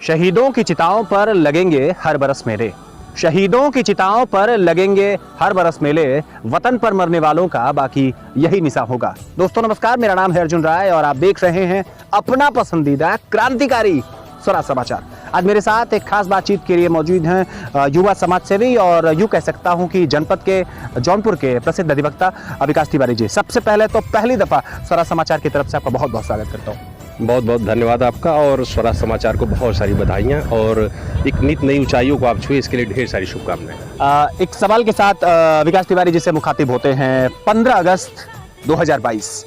शहीदों की चिताओं पर लगेंगे हर बरस मेले। शहीदों की चिताओं पर लगेंगे हर बरस मेले। वतन पर मरने वालों का बाकी यही निशा होगा। दोस्तों नमस्कार, मेरा नाम है अर्जुन राय और आप देख रहे हैं अपना पसंदीदा क्रांतिकारी स्वराज समाचार। आज मेरे साथ एक खास बातचीत के लिए मौजूद हैं युवा समाज सेवी और यूं कह सकता हूं कि जनपद के जौनपुर के प्रसिद्ध अधिवक्ता विकास तिवारी जी। सबसे पहले तो पहली दफा स्वराज समाचार की तरफ से आपका बहुत बहुत स्वागत करता हूं। बहुत बहुत धन्यवाद आपका और स्वराज समाचार को बहुत सारी बधाइयाँ और एक नित नई ऊंचाइयों को आप छुए, इसके लिए ढेर सारी शुभकामनाएं। एक सवाल के साथ विकास तिवारी जी से मुखातिब होते हैं। 15 अगस्त 2022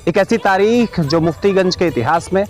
एक ऐसी तारीख जो मुफ्तीगंज के इतिहास में,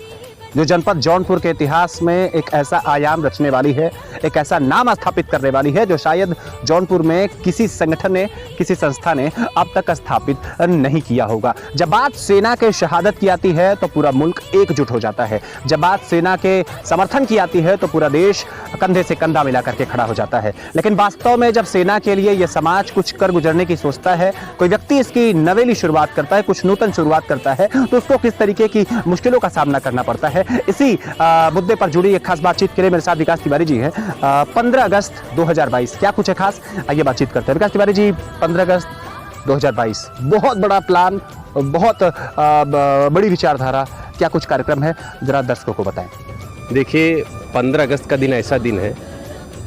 जो जनपद जौनपुर के इतिहास में एक ऐसा आयाम रचने वाली है, एक ऐसा नाम स्थापित करने वाली है जो शायद जौनपुर में किसी संगठन ने, किसी संस्था ने अब तक स्थापित नहीं किया होगा। जब बात सेना के शहादत की आती है तो पूरा मुल्क एकजुट हो जाता है। जब बात सेना के समर्थन की आती है तो पूरा देश कंधे से कंधा मिला करके खड़ा हो जाता है। लेकिन वास्तव में जब सेना के लिए यह समाज कुछ कर गुजरने की सोचता है, कोई व्यक्ति इसकी नवेली शुरुआत करता है, कुछ नूतन शुरुआत करता है, तो उसको किस तरीके की मुश्किलों का सामना करना पड़ता है, इसी मुद्दे पर जुड़ी एक खास बातचीत के लिए मेरे साथ विकास तिवारी जी हैं। 15 अगस्त 2022 क्या कुछ है खास, आइए बातचीत करते हैं। विकास तिवारी जी, 15 अगस्त 2022 बहुत बड़ा प्लान, बहुत बड़ी विचारधारा, क्या कुछ कार्यक्रम है, जरा दर्शकों को बताएं। देखिए, 15 अगस्त का दिन ऐसा दिन है,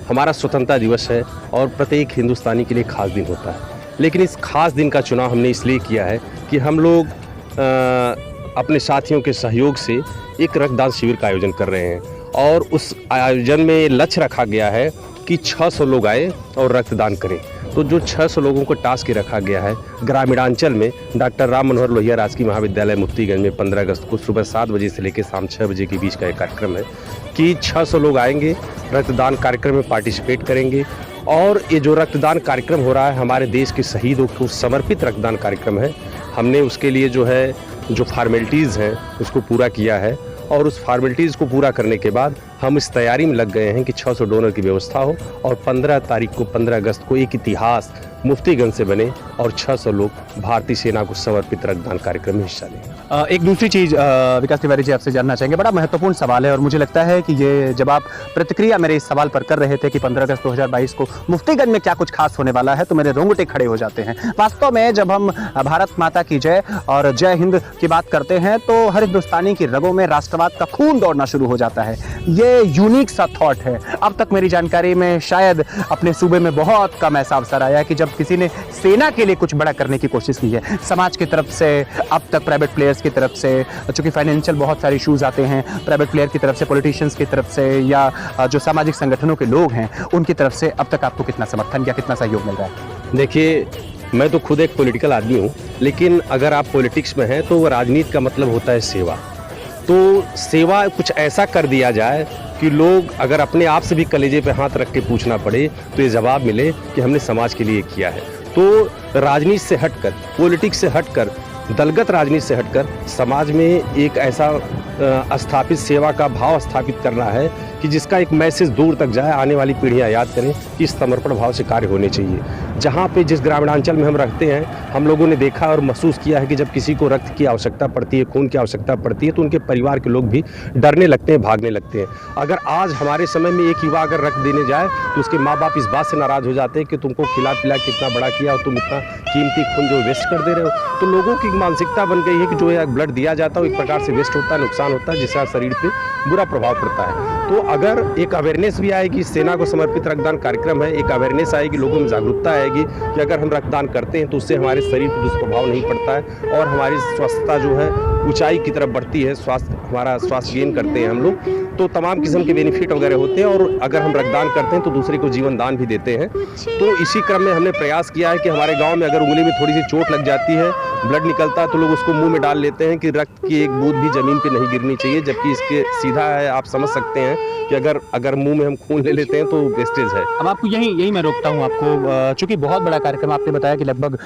हमारा स्वतंत्रता दिवस है और प्रत्येक हिंदुस्तानी के लिए खास दिन होता है। लेकिन इस खास दिन का चुनाव हमने इसलिए किया है कि हम लोग अपने साथियों के सहयोग से एक रक्तदान शिविर का आयोजन कर रहे हैं और उस आयोजन में लक्ष्य रखा गया है कि 600 लोग आए और रक्तदान करें। तो जो 600 लोगों को टास्क रखा गया है, ग्रामीणांचल में डॉक्टर राम मनोहर लोहिया राजकीय महाविद्यालय मुफ्तीगंज में 15 अगस्त को सुबह 7 बजे से लेकर शाम 6 बजे के बीच का एक कार्यक्रम है कि 600 लोग आएंगे, रक्तदान कार्यक्रम में पार्टिसिपेट करेंगे। और ये जो रक्तदान कार्यक्रम हो रहा है, हमारे देश के शहीदों को समर्पित रक्तदान कार्यक्रम है। हमने उसके लिए जो फार्मेलिटीज़ हैं उसको पूरा किया है और उस फार्मेलिटीज़ को पूरा करने के बाद हम इस तैयारी में लग गए हैं कि 600 डोनर की व्यवस्था हो और 15 तारीख को 15 अगस्त को एक इतिहास मुफ्तीगंज से बने और 600 लोग भारतीय सेना को समर्पित रक्तदान कार्यक्रम में हिस्सा लें। एक दूसरी चीज़ विकास तिवारी जी आपसे जानना चाहेंगे, बड़ा महत्वपूर्ण सवाल है और मुझे लगता है कि ये जब आप प्रतिक्रिया मेरे इस सवाल पर कर रहे थे कि 15 अगस्त 2022 को मुफ्तीगंज में क्या कुछ खास होने वाला है, तो मेरे रोंगटे खड़े हो जाते हैं। वास्तव में जब हम भारत माता की जय और जय हिंद की बात करते हैं तो हर हिंदुस्तानी की रगों में राष्ट्रवाद का खून दौड़ना शुरू हो जाता है। ये यूनिक सा थॉट है। अब तक मेरी जानकारी में शायद अपने सूबे में बहुत कम ऐसा अवसर आया है कि जब किसी ने सेना के लिए कुछ बड़ा करने की कोशिश की है। समाज की तरफ से, अब तक प्राइवेट प्लेयर्स की तरफ से, चूंकि फाइनेंशियल बहुत सारे इश्यूज आते हैं, प्राइवेट प्लेयर की तरफ से, पॉलिटिशियंस की तरफ से या जो सामाजिक संगठनों के लोग हैं उनकी तरफ से अब तक आपको कितना समर्थन या कितना सहयोग मिल रहा है? देखिए, मैं तो खुद एक पॉलिटिकल आदमी हूँ, लेकिन अगर आप पॉलिटिक्स में हैं तो राजनीति का मतलब होता है सेवा। तो सेवा कुछ ऐसा कर दिया जाए कि लोग अगर अपने आप से भी कलेजे पे हाथ रख के पूछना पड़े तो ये जवाब मिले कि हमने समाज के लिए किया है। तो राजनीति से हटकर, पॉलिटिक्स से हटकर, दलगत राजनीति से हटकर समाज में एक ऐसा स्थापित सेवा का भाव स्थापित करना है कि जिसका एक मैसेज दूर तक जाए, आने वाली पीढ़ियां याद करें कि इस समर्पण भाव से कार्य होने चाहिए। जहां पे जिस ग्रामीणांचल में हम रखते हैं, हम लोगों ने देखा और महसूस किया है कि जब किसी को रक्त की आवश्यकता पड़ती है, खून की आवश्यकता पड़ती है, तो उनके परिवार के लोग भी डरने लगते हैं, भागने लगते हैं। अगर आज हमारे समय में एक युवा अगर रक्त देने जाए तो उसके माँ बाप इस बात से नाराज़ हो जाते हैं कि तुमको खिला पिला कितना बड़ा किया और तुम इतना कीमती खून जो वेस्ट कर दे रहे हो। तो लोगों की मानसिकता बन गई है कि जो है ब्लड दिया जाता है एक प्रकार से वेस्ट होता है, नुकसान होता है, जिसका शरीर पे बुरा प्रभाव पड़ता है। तो अगर एक अवेयरनेस भी आएगी, सेना को समर्पित रक्तदान कार्यक्रम है, एक अवेयरनेस आएगी, लोगों में जागरूकता आएगी कि अगर हम रक्तदान करते हैं तो उससे हमारे शरीर पर दुष्प्रभाव नहीं पड़ता है और हमारी स्वस्थता जो है ऊंचाई की तरफ बढ़ती है, हमारा स्वास्थ्य गेन करते हैं हम लोग, तो तमाम किस्म के बेनिफिट वगैरह होते हैं। और अगर हम रक्तदान करते हैं तो दूसरे को जीवन दान भी देते हैं। तो इसी क्रम में हमने प्रयास किया है कि हमारे गाँव में अगर उंगली में थोड़ी सी चोट लग जाती है, ब्लड निकलता है, तो लोग उसको मुंह में डाल लेते हैं कि रक्त की एक बूंद भी जमीन पे नहीं गिरनी चाहिए, जबकि इसके सीधा है, आप समझ सकते हैं कि अगर मुंह में हम खून ले लेते हैं तो वेस्टेज है। अब आपको यही मैं रोकता हूं आपको, चूंकि बहुत बड़ा कार्यक्रम आपने बताया कि लगभग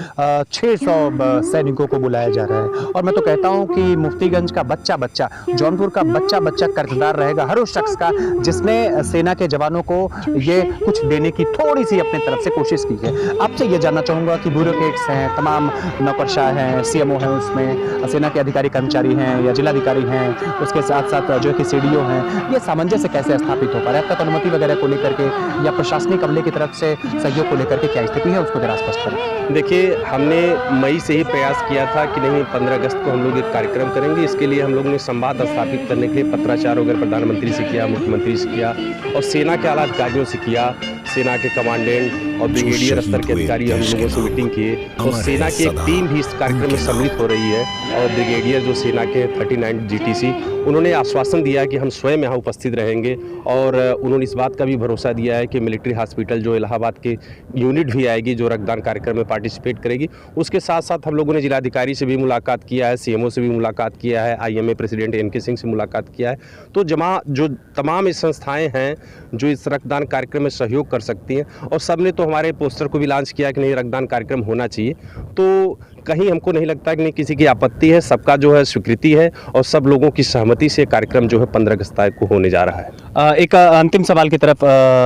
600 सैनिकों को बुलाया जा रहा है और मैं तो कहता हूं कि मुफ्तीगंज का बच्चा बच्चा, जौनपुर का बच्चा बच्चा कर्जदार रहेगा हर उस शख्स का जिसने सेना के जवानों को ये कुछ देने की थोड़ी सी अपने तरफ से कोशिश की है। आपसे ये जानना चाहूँगा कि ब्यूरोक्रेट्स हैं, तमाम नौकरशाह हैं, सीएमओ हैं, उसमें सेना के अधिकारी कर्मचारी हैं या जिलाधिकारी हैं, उसके साथ साथ जो कि सीडीओ हैं, ये सामंजस्य कैसे स्थापित हो पा रहा है? अब तक अनुमति वगैरह को लेकर के या प्रशासनिक अमले की तरफ से सहयोग को लेकर के क्या स्थिति है, उसको जरा स्पष्ट करें। देखिए, हमने मई से ही प्रयास किया था कि नहीं 15 अगस्त को हम लोग एक कार्यक्रम करेंगे। इसके लिए हम लोगों ने संवाद स्थापित करने के लिए पत्राचार वगैरह प्रधानमंत्री से किया, मुख्यमंत्री से किया और सेना के आला अधिकारियों से किया। सेना के कमांडेंट और ब्रिगेडियर स्तर के अधिकारी हम लोगों से मीटिंग किए और सेना की एक टीम भी इस कार्यक्रम में सम्मिलित हो रही है और ब्रिगेडियर जो सेना के 39 जीटीसी उन्होंने आश्वासन दिया कि हम स्वयं यहाँ उपस्थित रहेंगे और उन्होंने इस बात का भी भरोसा दिया है कि मिलिट्री हॉस्पिटल जो इलाहाबाद के यूनिट भी आएगी जो रक्तदान कार्यक्रम में पार्टिसिपेट करेगी। उसके साथ साथ हम लोगों ने जिलाधिकारी से भी मुलाकात किया है, सीएमओ से भी मुलाकात किया है, आईएमए प्रेसिडेंट एनके सिंह से मुलाकात किया है। तो जो तमाम इस संस्थाएँ हैं जो इस रक्तदान कार्यक्रम में सहयोग कर सकती हैं और सब ने तो हमारे पोस्टर को भी लॉन्च किया कि नहीं रक्तदान कार्यक्रम होना चाहिए। तो कहीं हमको नहीं लगता कि नहीं किसी की आपत्ति है, सबका जो है स्वीकृति है और सब लोगों की सहमति से कार्यक्रम जो है 15 अगस्त को होने जा रहा है। एक अंतिम सवाल की तरफ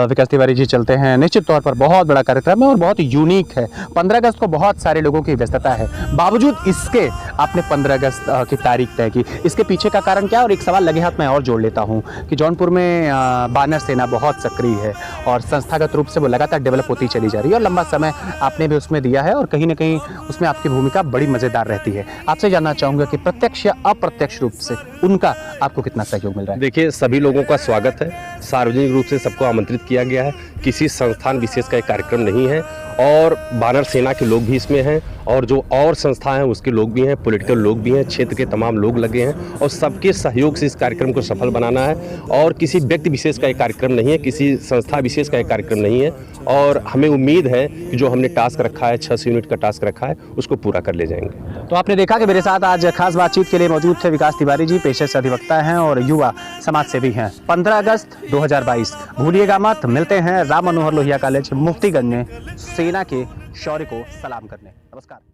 विकास तिवारी जी चलते हैं। निश्चित तौर पर बहुत बड़ा कार्यक्रम है और बहुत यूनिक है। 15 अगस्त को बहुत सारे लोगों की व्यस्तता है, बावजूद इसके आपने 15 अगस्त की तारीख तय की, इसके पीछे का कारण क्या है? और एक सवाल लगे हाथ मैं और जोड़ लेता हूँ कि जौनपुर में बानर सेना बहुत सक्रिय है और संस्थागत रूप से वो लगातार डेवलप होती चली जा रही है और लंबा समय आपने भी उसमें दिया है और कहीं ना कहीं उसमें आपकी भूमिका बड़ी मजेदार रहती है। आपसे जानना चाहूंगा कि प्रत्यक्ष या अप्रत्यक्ष रूप से उनका आपको कितना सहयोग मिल रहा है? देखिए, सभी लोगों का स्वागत है, सार्वजनिक रूप से सबको आमंत्रित किया गया है, किसी संस्थान विशेष का एक कार्यक्रम नहीं है और बानर सेना के लोग भी इसमें हैं और जो और संस्थाएं हैं उसके लोग भी हैं, पॉलिटिकल लोग भी हैं, क्षेत्र के तमाम लोग लगे हैं और सबके सहयोग से इस कार्यक्रम को सफल बनाना है और किसी व्यक्ति विशेष का एक कार्यक्रम नहीं है, किसी संस्था विशेष का एक कार्यक्रम नहीं है और हमें उम्मीद है कि जो हमने टास्क रखा है 600 यूनिट का टास्क रखा है उसको पूरा कर ले जाएंगे। तो आपने देखा कि मेरे साथ आज खास बातचीत के लिए मौजूद थे विकास तिवारी जी, पेशे से अधिवक्ता हैं और युवा समाज सेवी हैं। 15 अगस्त 2022 भूलिएगा मत। मिलते हैं राम मनोहर लोहिया कॉलेज मुफ्तीगंज में सेना के शौर्य को सलाम करने। नमस्कार।